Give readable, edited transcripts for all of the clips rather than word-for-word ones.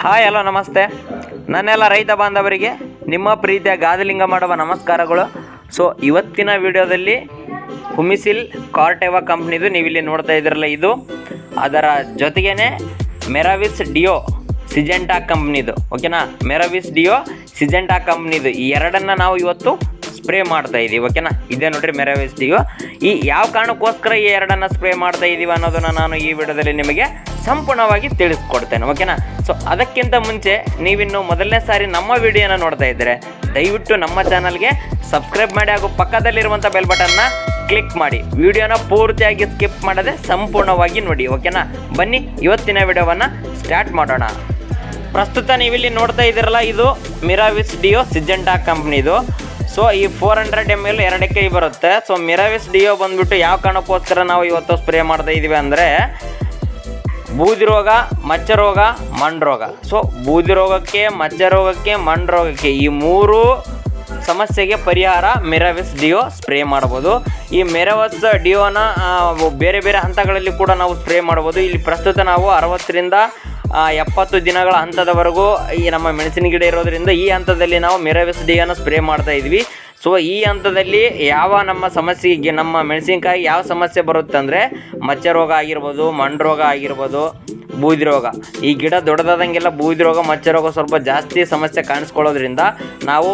Hi hello ನಮಸ್ತೆ. ನನ್ನೆಲ್ಲ ರೈತ ಬಾಂಧವರಿಗೆ ನಿಮ್ಮ ಪ್ರೀತಿಯ ಗಾದಿಲಿಂಗ ಮಾಡುವ ನಮಸ್ಕಾರಗಳು. ಸೊ ಇವತ್ತಿನ ವಿಡಿಯೋದಲ್ಲಿ ಹುಮಿಸಿಲ್ ಕಾರ್ಟೆವಾ ಕಂಪ್ನಿದು ನೀವಿಲ್ಲಿ ನೋಡ್ತಾ ಇದ್ದೀರಲ್ಲ, ಇದು ಅದರ ಜೊತೆಗೇ ಮೆರಾವಿಸ್ ಡಿಯೋ ಸಿಜೆಂಟಾ ಕಂಪ್ನಿದು, ಓಕೆನಾ. ಮೆರಾವಿಸ್ ಡಿಯೋ ಸಿಜೆಂಟಾ ಕಂಪ್ನಿದು ಈ ಎರಡನ್ನು ನಾವು ಇವತ್ತು ಸ್ಪ್ರೇ ಮಾಡ್ತಾ ಇದ್ದೀವಿ, ಓಕೆನಾ. ಇದೇ ನೋಡ್ರಿ ಮೆರಾವಿಸ್ ಡಿಯೋ. ಈ ಯಾವ ಕಾರಣಕ್ಕೋಸ್ಕರ ಈ ಎರಡನ್ನು ಸ್ಪ್ರೇ ಮಾಡ್ತಾ ಇದ್ದೀವಿ ಅನ್ನೋದನ್ನು ನಾನು ಈ ವಿಡಿಯೋದಲ್ಲಿ ನಿಮಗೆ ಸಂಪೂರ್ಣವಾಗಿ ತಿಳಿಸ್ಕೊಡ್ತೇನೆ, ಓಕೆನಾ. ಸೊ ಅದಕ್ಕಿಂತ ಮುಂಚೆ ನೀವಿನ್ನು ಮೊದಲನೇ ಸಾರಿ ನಮ್ಮ ವಿಡಿಯೋನ ನೋಡ್ತಾ ಇದ್ದರೆ ದಯವಿಟ್ಟು ನಮ್ಮ ಚಾನಲ್ಗೆ ಸಬ್ಸ್ಕ್ರೈಬ್ ಮಾಡಿ ಹಾಗೂ ಪಕ್ಕದಲ್ಲಿರುವಂಥ ಬೆಲ್ ಬಟನ್ನ ಕ್ಲಿಕ್ ಮಾಡಿ ವಿಡಿಯೋನ ಪೂರ್ತಿಯಾಗಿ ಸ್ಕಿಪ್ ಮಾಡದೆ ಸಂಪೂರ್ಣವಾಗಿ ನೋಡಿ, ಓಕೆನಾ. ಬನ್ನಿ ಇವತ್ತಿನ ವಿಡಿಯೋವನ್ನು ಸ್ಟಾರ್ಟ್ ಮಾಡೋಣ. ಪ್ರಸ್ತುತ ನೀವಿಲ್ಲಿ ನೋಡ್ತಾ ಇದ್ದೀರಲ್ಲ, ಇದು ಮೆರಾವಿಸ್ ಡಿಯೋ ಸಿಜೆಂಟಾ ಕಂಪ್ನಿದು. ಸೊ ಈ 400 ml 2 kg ಬರುತ್ತೆ. ಸೊ ಮೆರಾವಿಸ್ ಡಿಯೋ ಬಂದ್ಬಿಟ್ಟು ಯಾವ ಕಾರಣಕ್ಕೋಸ್ಕರ ನಾವು ಇವತ್ತು ಸ್ಪ್ರೇ ಮಾಡ್ತಾ ಇದ್ದೀವಿ ಅಂದರೆ ಬೂದಿ ರೋಗ, ಮಚ್ಚ ರೋಗ, ಮಂಡ್ ರೋಗ. ಸೊ ಬೂದಿ ರೋಗಕ್ಕೆ, ಮಚ್ಚ ರೋಗಕ್ಕೆ, ಮಂಡ್ ರೋಗಕ್ಕೆ ಈ ಮೂರು ಸಮಸ್ಯೆಗೆ ಪರಿಹಾರ ಮೆರಾವಿಸ್ ಡಿಯೋ ಸ್ಪ್ರೇ ಮಾಡ್ಬೋದು. ಈ ಮೆರಾವಿಸ್ ಡಿಯೋನ ಬೇರೆ ಬೇರೆ ಹಂತಗಳಲ್ಲಿ ಕೂಡ ನಾವು ಸ್ಪ್ರೇ ಮಾಡ್ಬೋದು. ಇಲ್ಲಿ ಪ್ರಸ್ತುತ ನಾವು 60 ರಿಂದ 70 ದಿನಗಳ ಹಂತದವರೆಗೂ ಈ ನಮ್ಮ ಮೆಣಸಿನ ಗಿಡ ಇರೋದ್ರಿಂದ ಈ ಹಂತದಲ್ಲಿ ನಾವು ಮೆರಾವಿಸ್ ಡಿಯೋನ ಸ್ಪ್ರೇ ಮಾಡ್ತಾ ಇದ್ವಿ. ಸೊ ಈ ಹಂತದಲ್ಲಿ ಯಾವ ನಮ್ಮ ಸಮಸ್ಯೆಗೆ, ನಮ್ಮ ಮೆಣಸಿನಕಾಯಿ ಯಾವ ಸಮಸ್ಯೆ ಬರುತ್ತೆ ಅಂದರೆ ಮಚ್ಚ ರೋಗ ಆಗಿರ್ಬೋದು, ಮಂಡ್ ರೋಗ ಆಗಿರ್ಬೋದು, ಬೂದಿ ರೋಗ. ಈ ಗಿಡ ದೊಡ್ಡದಾದಂಗೆಲ್ಲ ಬೂದಿ ರೋಗ, ಮಚ್ಚ ರೋಗ ಸ್ವಲ್ಪ ಜಾಸ್ತಿ ಸಮಸ್ಯೆ ಕಾಣಿಸ್ಕೊಳ್ಳೋದ್ರಿಂದ ನಾವು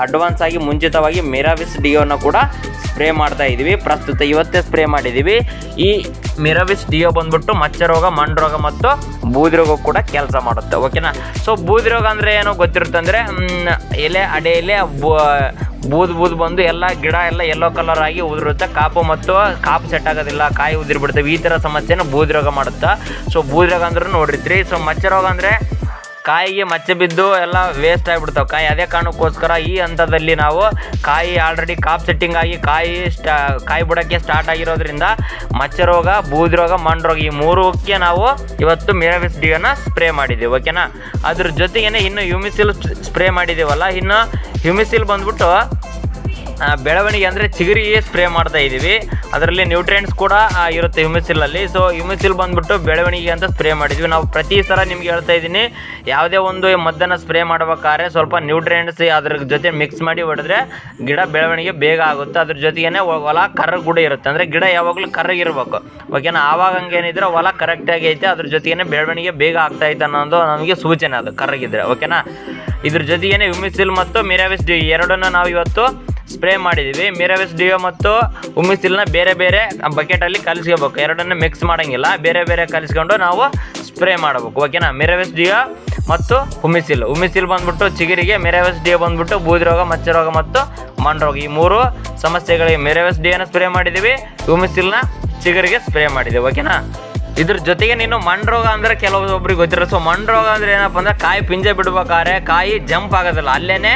ಅಡ್ವಾನ್ಸ್ ಆಗಿ ಮುಂಚಿತವಾಗಿ ಮೆರಾವಿಸ್ ಡಿಯೋನ ಕೂಡ ಸ್ಪ್ರೇ ಮಾಡ್ತಾ ಇದ್ದೀವಿ. ಪ್ರಸ್ತುತ ಇವತ್ತೇ ಸ್ಪ್ರೇ ಮಾಡಿದ್ದೀವಿ. ಈ ಮೆರಾವಿಸ್ ಡಿಯೋ ಬಂದ್ಬಿಟ್ಟು ಮಚ್ಚ ರೋಗ, ಮಂಡ್ ರೋಗ ಮತ್ತು ಬೂದಿ ರೋಗ ಕೂಡ ಕೆಲಸ ಮಾಡುತ್ತೆ, ಓಕೆನಾ. ಸೊ ಬೂದಿ ರೋಗ ಅಂದರೆ ಏನೋ ಗೊತ್ತಿರುತ್ತೆ ಅಂದರೆ ಎಲೆ ಅಡೆ ಎಲೆ ಬೂದ್ ಬಂದು ಎಲ್ಲ ಗಿಡ ಎಲ್ಲ ಯೆಲ್ಲೋ ಕಲರ್ ಆಗಿ ಉದುರುತ್ತೆ. ಕಾಪು ಸೆಟ್ ಆಗೋದಿಲ್ಲ, ಕಾಯಿ ಉದಿರಿ ಬಿಡ್ತವೆ. ಈ ಥರ ಸಮಸ್ಯೆನ ಬೂದಿ ರೋಗ ಮಾಡುತ್ತೆ. ಸೊ ಬೂದಿ ರೋಗ ಅಂದ್ರೆ ನೋಡಿರ್ತೀರಿ. ಸೊ ಮಚ್ಚ ರೋಗ ಅಂದರೆ ಕಾಯಿಗೆ ಮಚ್ಚೆ ಬಿದ್ದು ಎಲ್ಲ ವೇಸ್ಟ್ ಆಗಿಬಿಡ್ತಾವೆ ಕಾಯಿ. ಅದೇ ಕಾರಣಕ್ಕೋಸ್ಕರ ಈ ಹಂತದಲ್ಲಿ ನಾವು ಕಾಯಿ ಆಲ್ರೆಡಿ ಕಾಪ್ ಸೆಟ್ಟಿಂಗ್ ಆಗಿ ಕಾಯಿ ಬಿಡೋಕ್ಕೆ ಸ್ಟಾರ್ಟ್ ಆಗಿರೋದ್ರಿಂದ ಮಚ್ಚ ರೋಗ, ಬೂದಿ ರೋಗ, ಮಂಡ್ ರೋಗ ಈ ಮೂರಕ್ಕೆ ನಾವು ಇವತ್ತು ಮೆರಾವಿಸ್ ಡಿಯೋನ ಸ್ಪ್ರೇ ಮಾಡಿದ್ದೀವಿ, ಓಕೆನಾ. ಅದ್ರ ಜೊತೆಗೇ ಇನ್ನು ಹ್ಯೂಮಿಸಿಲ್ ಸ್ಪ್ರೇ ಮಾಡಿದ್ದೀವಲ್ಲ, ಇನ್ನು ಹ್ಯೂಮಿಸಿಲ್ ಬಂದ್ಬಿಟ್ಟು ಬೆಳವಣಿಗೆ ಅಂದರೆ ಚಿಗುರಿಗೆ ಸ್ಪ್ರೇ ಮಾಡ್ತಾ ಇದ್ದೀವಿ. ಅದರಲ್ಲಿ ನ್ಯೂಟ್ರಿಯೆಂಟ್ಸ್ ಕೂಡ ಇರುತ್ತೆ ಹ್ಯೂಮಿಸಿಲಲ್ಲಿ. ಸೊ ಹ್ಯೂಮಿಸಿಲ್ ಬಂದ್ಬಿಟ್ಟು ಬೆಳವಣಿಗೆ ಅಂತ ಸ್ಪ್ರೇ ಮಾಡಿದ್ವಿ. ನಾವು ಪ್ರತಿ ಸಲ ನಿಮ್ಗೆ ಹೇಳ್ತಾ ಇದ್ದೀನಿ, ಯಾವುದೇ ಒಂದು ಮದ್ದನ್ನು ಸ್ಪ್ರೇ ಮಾಡ್ಬೇಕಾದ್ರೆ ಸ್ವಲ್ಪ ನ್ಯೂಟ್ರಿಯೆಂಟ್ಸ್ ಅದ್ರ ಜೊತೆ ಮಿಕ್ಸ್ ಮಾಡಿ ಹೊಡೆದ್ರೆ ಗಿಡ ಬೆಳವಣಿಗೆ ಬೇಗ ಆಗುತ್ತೆ. ಅದ್ರ ಜೊತೆಗೇ ಹೊಲ ಕರ್ರಗೆ ಇರುತ್ತೆ, ಅಂದರೆ ಗಿಡ ಯಾವಾಗಲೂ ಕರ್ರಗಿರ್ಬೇಕು, ಓಕೆನಾ. ಆವಾಗ ಹಂಗೇನಿದ್ರೆ ಹೊಲ ಕರೆಕ್ಟಾಗಿ ಐತೆ, ಅದ್ರ ಜೊತೆಗೇ ಬೆಳವಣಿಗೆ ಬೇಗ ಆಗ್ತಾಯಿತ್ತು ಅನ್ನೋದು ನಮಗೆ ಸೂಚನೆ, ಅದು ಕರ್ರಗಿದ್ರೆ, ಓಕೆನಾ. ಇದ್ರ ಜೊತೆಗೇ ಹ್ಯೂಮಿಸಿಲ್ ಮತ್ತು ಮೆರಾವಿಸ್ ಡಿಯೋ ಎರಡನ್ನು ನಾವು ಇವತ್ತು ಸ್ಪ್ರೇ ಮಾಡಿದ್ದೀವಿ. ಮೆರಾವಿಸ್ ಡಿಯೋ ಮತ್ತು ಹುಮಿಸಿಲ್ನ ಬೇರೆ ಬೇರೆ ಬಕೆಟಲ್ಲಿ ಕಲಿಸ್ಕೋಬೇಕು, ಎರಡನ್ನು ಮಿಕ್ಸ್ ಮಾಡೋಂಗಿಲ್ಲ, ಬೇರೆ ಬೇರೆ ಕಲಿಸ್ಕೊಂಡು ನಾವು ಸ್ಪ್ರೇ ಮಾಡಬೇಕು, ಓಕೆನಾ. ಮೆರಾವಿಸ್ ಡಿಯೋ ಮತ್ತು ಹುಮಿಸಿಲ್ ಬಂದ್ಬಿಟ್ಟು ಚಿಗುರಿಗೆ, ಮೆರಾವಿಸ್ ಡಿಯೋ ಬಂದ್ಬಿಟ್ಟು ಬೂದಿ ರೋಗ, ಮಚ್ಚ ರೋಗ ಮತ್ತು ಮಂಡ್ ರೋಗ ಈ ಮೂರು ಸಮಸ್ಯೆಗಳಿಗೆ ಮೆರಾವಿಸ್ ಡಿಯೋನ ಸ್ಪ್ರೇ ಮಾಡಿದ್ದೀವಿ, ಹುಮಿಸಿಲ್ನ ಚಿಗುರಿಗೆ ಸ್ಪ್ರೇ ಮಾಡಿದ್ದೀವಿ, ಓಕೆನಾ. ಇದ್ರ ಜೊತೆಗೆ ನೀನು ಮಂಡ್ ರೋಗ ಅಂದರೆ ಕೆಲವೊಬ್ಬರಿಗೆ ಗೊತ್ತಿರೋ. ಸೊ ಮಂಡ್ ರೋಗ ಅಂದರೆ ಏನಪ್ಪ ಅಂದರೆ ಕಾಯಿ ಪಿಂಜೆ ಬಿಡ್ಬೇಕಾದ್ರೆ ಕಾಯಿ ಜಂಪ್ ಆಗೋದಿಲ್ಲ, ಅಲ್ಲೇ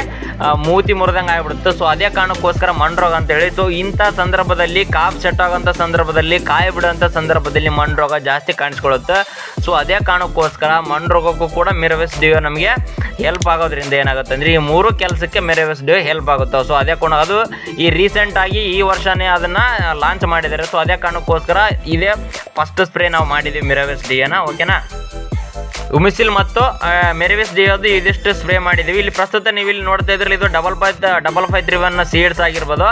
ಮೂತಿ ಮುರಿದಂಗೆ ಆಗಿಬಿಡುತ್ತೆ. ಸೊ ಅದೇ ಕಾರಣಕ್ಕೋಸ್ಕರ ಮಂಡ್ ರೋಗ ಅಂತೇಳಿ. ಸೊ ಇಂಥ ಸಂದರ್ಭದಲ್ಲಿ ಕಾಪ್ ಸೆಟ್ ಆಗೋಂಥ ಸಂದರ್ಭದಲ್ಲಿ, ಕಾಯಿ ಬಿಡೋಂಥ ಸಂದರ್ಭದಲ್ಲಿ ಮಂಡ್ ರೋಗ ಜಾಸ್ತಿ ಕಾಣಿಸ್ಕೊಳ್ಳುತ್ತೆ. ಸೊ ಅದೇ ಕಾರಣಕ್ಕೋಸ್ಕರ ಮಂಡ್ ರೋಗಕ್ಕೂ ಕೂಡ ಮೆರಾವಿಸ್ ಡಿಯೋ ನಮಗೆ ಹೆಲ್ಪ್ ಆಗೋದ್ರಿಂದ ಏನಾಗುತ್ತೆ ಅಂದರೆ ಈ ಮೂರು ಕೆಲಸಕ್ಕೆ ಮೆರಾವಿಸ್ ಡಿಯೋ ಹೆಲ್ಪ್ ಆಗುತ್ತೆ. ಸೊ ಅದೇ ಕಾರಣ ಅದು ಈ ರೀಸೆಂಟಾಗಿ ಈ ವರ್ಷನೇ ಅದನ್ನು ಲಾಂಚ್ ಮಾಡಿದ್ದಾರೆ. ಸೊ ಅದೇ ಕಾರಣಕ್ಕೋಸ್ಕರ ಇದೇ ಫಸ್ಟ್ ಸ್ಪ್ರೇ ನಾವು ಮಾಡಿದ್ದೀವಿ ಮೆರಾವಿಸ್ ಡಿಯೋನ, ಓಕೆನಾ. ಹುಮಿಸಿಲ್ ಮತ್ತು ಮೆರಾವಿಸ್ ಡಿಯೋದು ಇದಿಷ್ಟು ಸ್ಪ್ರೇ ಮಾಡಿದ್ದೀವಿ. ಇಲ್ಲಿ ಪ್ರಸ್ತುತ ನೀವು ಇಲ್ಲಿ ನೋಡ್ತಾ ಇದ್ರಲ್ಲಿ ಇದು 5531 ಸೀಡ್ಸ್ ಆಗಿರ್ಬೋದು.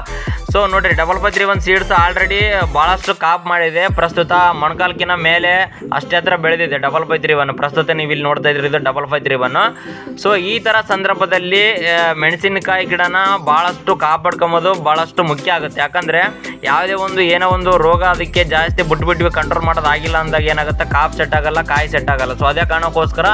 ಸೊ ನೋಡಿರಿ 5531 ಸೀಡ್ಸ್ ಆಲ್ರೆಡಿ ಭಾಳಷ್ಟು ಕಾಪ್ ಮಾಡಿದೆ. ಪ್ರಸ್ತುತ ಮೊಣಕಾಲ್ಕಿನ ಮೇಲೆ ಅಷ್ಟೇ ಹತ್ರ ಬೆಳೆದಿದೆ 5531. ಪ್ರಸ್ತುತ ನೀವು ಇಲ್ಲಿ ನೋಡ್ತಾ ಇದ್ರಿ, ಇದು 5531. ಸೊ ಈ ಥರ ಸಂದರ್ಭದಲ್ಲಿ ಮೆಣಸಿನಕಾಯಿ ಗಿಡನ ಭಾಳಷ್ಟು ಕಾಪಾಡ್ಕೊಂಬೋದು ಭಾಳಷ್ಟು ಮುಖ್ಯ ಆಗುತ್ತೆ. ಯಾಕಂದರೆ ಯಾವುದೇ ಒಂದು ಏನೋ ಒಂದು ರೋಗ ಅದಕ್ಕೆ ಜಾಸ್ತಿ ಬಿಟ್ಬಿಟ್ವಿ ಕಂಟ್ರೋಲ್ ಮಾಡೋದಾಗಿಲ್ಲ ಅಂದಾಗ ಏನಾಗುತ್ತೆ, ಕಾಪ್ ಸೆಟ್ ಆಗಲ್ಲ, ಕಾಯಿ ಸೆಟ್ ಆಗಲ್ಲ. ಸೊ ಅದೇ ಕಾರಣಕ್ಕೋಸ್ಕರ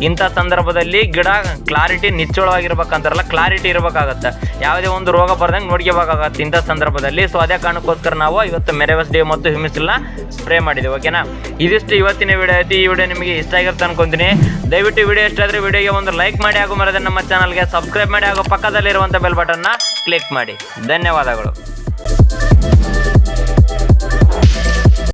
ಇಂಥ ಸಂದರ್ಭದಲ್ಲಿ ಗಿಡ ಕ್ಲಾರಿಟಿ ನಿಚ್ಚಳವಾಗಿರ್ಬೇಕಂತಾರಲ್ಲ, ಕ್ಲಾರಿಟಿ ಇರಬೇಕಾಗತ್ತೆ, ಯಾವುದೇ ಒಂದು ರೋಗ ಬರ್ದಂಗೆ ನೋಡ್ಕೋಬೇಕಾಗತ್ತೆ ಇಂಥ ಸಂದರ್ಭದಲ್ಲಿ. ಸೊ ಅದೇ ಕಾರಣಕ್ಕೋಸ್ಕರ ನಾವು ಇವತ್ತು ಮೆರಾವಿಸ್ ಡಿಯೋ ಮತ್ತು ಹ್ಯೂಮಿಸಿಲ್ನ ಸ್ಪ್ರೇ ಮಾಡಿದ್ದೀವಿ, ಓಕೆನಾ. ಇದಿಷ್ಟು ಇವತ್ತಿನ ವಿಡಿಯೋ ಐತಿ. ಈ ವಿಡಿಯೋ ನಿಮಗೆ ಇಷ್ಟ ಆಗಿರುತ್ತೆ ಅನ್ಕೊಂತೀನಿ. ದಯವಿಟ್ಟು ವಿಡಿಯೋ ಇಷ್ಟ ಆದರೆ ವಿಡಿಯೋಗೆ ಒಂದು ಲೈಕ್ ಮಾಡಿ ಹಾಗೂ ಮರದೇ ನಮ್ಮ ಚಾನಲ್ಗೆ ಸಬ್ಸ್ಕ್ರೈಬ್ ಮಾಡಿ ಹಾಗೂ ಪಕ್ಕದಲ್ಲಿರುವಂಥ ಬೆಲ್ ಬಟನ್ನ ಕ್ಲಿಕ್ ಮಾಡಿ. ಧನ್ಯವಾದಗಳು.